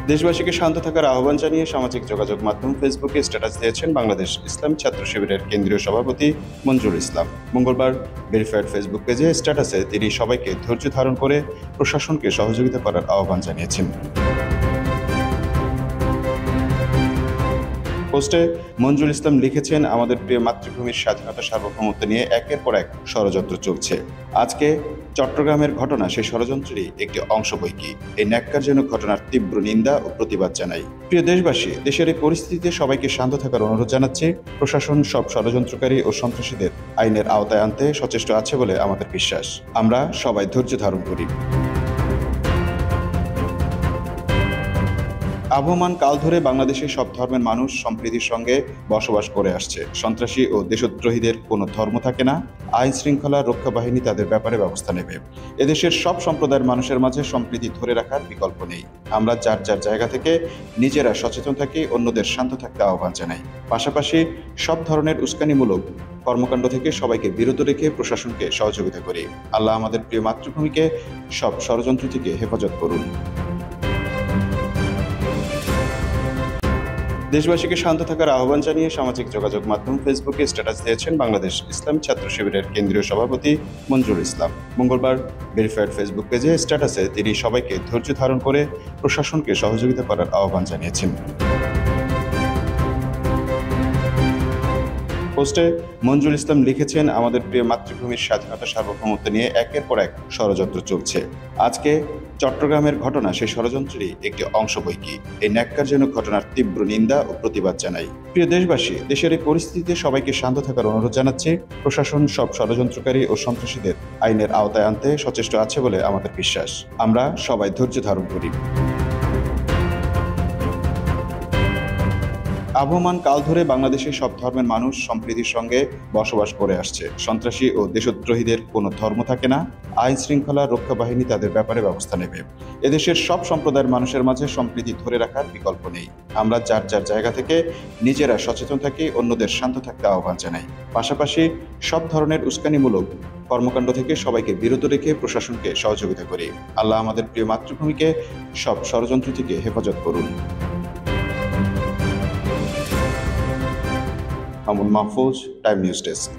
দেশবাসীকে শান্ত থাকার আহ্বান জানিয়ে সামাজিক যোগাযোগ মাধ্যম ফেসবুকে স্ট্যাটাস দিয়েছেন বাংলাদেশ ইসলামী ছাত্র শিবিরের কেন্দ্রীয় সভাপতি মঞ্জুরুল ইসলাম। মঙ্গলবার ভেরিফাইড ফেসবুক পেজে স্ট্যাটাসে তিনি সবাইকে ধৈর্য ধারণ করে প্রশাসনকে সহযোগিতা করার আহ্বান জানিয়েছেন। পোস্টে মঞ্জুরুল ইসলাম লিখেছেন, আমাদের প্রিয় মাতৃভূমির স্বাধীনতা সার্বভৌমত্ব নিয়ে একের পর এক ষড়যন্ত্র চলছে। আজকে চট্টগ্রামের ঘটনা সেই ষড়যন্ত্রেরই একটি অংশ বৈকি। এই ন্যাক্কারজনক ঘটনার তীব্র নিন্দা ও প্রতিবাদ জানাই। প্রিয় দেশবাসী, দেশের এই পরিস্থিতিতে সবাইকে শান্ত থাকার অনুরোধ জানাচ্ছি। প্রশাসন সব ষড়যন্ত্রকারী ও সন্ত্রাসীদের আইনের আওতায় আনতে সচেষ্ট আছে বলে আমাদের বিশ্বাস। আমরা সবাই ধৈর্য ধারণ করি। আবহমান কাল ধরে বাংলাদেশের সব ধর্মের মানুষ সম্প্রীতির সঙ্গে বসবাস করে আসছে। সন্ত্রাসী ও দেশদ্রোহীদের কোনো ধর্ম থাকে না। আইন শৃঙ্খলা রক্ষা বাহিনী তাদের ব্যাপারে ব্যবস্থা নেবে। এদেশের সব সম্প্রদায়ের মানুষের মাঝে সম্প্রীতি ধরে রাখার বিকল্প নেই। আমরা যার যার জায়গা থেকে নিজেরা সচেতন থাকি, অন্যদের শান্ত থাকতে আহ্বান জানাই। পাশাপাশি সব ধরনের উস্কানিমূলক কর্মকাণ্ড থেকে সবাইকে বিরত রেখে প্রশাসনকে সহযোগিতা করি। আল্লাহ আমাদের প্রিয় মাতৃভূমিকে সব ষড়যন্ত্র থেকে হেফাজত করুন। দেশবাসীকে শান্ত থাকার আহ্বান জানিয়ে সামাজিক যোগাযোগ মাধ্যম ফেসবুকে স্ট্যাটাস দিয়েছেন বাংলাদেশ ইসলামী ছাত্র শিবিরের কেন্দ্রীয় সভাপতি মঞ্জুরুল ইসলাম। মঙ্গলবার ভেরিফাইড ফেসবুক পেজে স্ট্যাটাসে তিনি সবাইকে ধৈর্য ধারণ করে প্রশাসনকে সহযোগিতা করার আহ্বান জানিয়েছেন। পোস্টে মঞ্জুরুল ইসলাম লিখেছেন, আমাদের প্রিয় মাতৃভূমির স্বাধীনতা সার্বভৌমত্ব নিয়ে একের পর এক ষড়যন্ত্র চলছে। আজকে চট্টগ্রামের ঘটনা সেই ষড়যন্ত্রেরই একটি অংশ বৈকি। এই ন্যাক্কারজনক ঘটনার তীব্র নিন্দা ও প্রতিবাদ জানাই। প্রিয় দেশবাসী, দেশের এই পরিস্থিতিতে সবাইকে শান্ত থাকার অনুরোধ জানাচ্ছি। প্রশাসন সব ষড়যন্ত্রকারী ও সন্ত্রাসীদের আইনের আওতায় আনতে সচেষ্ট আছে বলে আমাদের বিশ্বাস। আমরা সবাই ধৈর্য ধারণ করি। আবহমান কাল ধরে বাংলাদেশের সব ধর্মের মানুষ সম্প্রীতির সঙ্গে বসবাস করে আসছে। সন্ত্রাসী ও দেশদ্রোহীদের কোনো ধর্ম থাকে না। আইন শৃঙ্খলা রক্ষা বাহিনী তাদের ব্যাপারে ব্যবস্থা নেবে। এদেশের সব সম্প্রদায়ের মানুষের মাঝে সম্প্রীতি ধরে রাখার বিকল্প নেই। আমরা যার যার জায়গা থেকে নিজেরা সচেতন থাকি, অন্যদের শান্ত থাকতে আহ্বান জানাই। পাশাপাশি সব ধরনের উস্কানিমূলক কর্মকাণ্ড থেকে সবাইকে বিরত রেখে প্রশাসনকে সহযোগিতা করি। আল্লাহ আমাদের প্রিয় মাতৃভূমিকে সব ষড়যন্ত্র থেকে হেফাজত করুন। Amul Mahfuz, time news desk.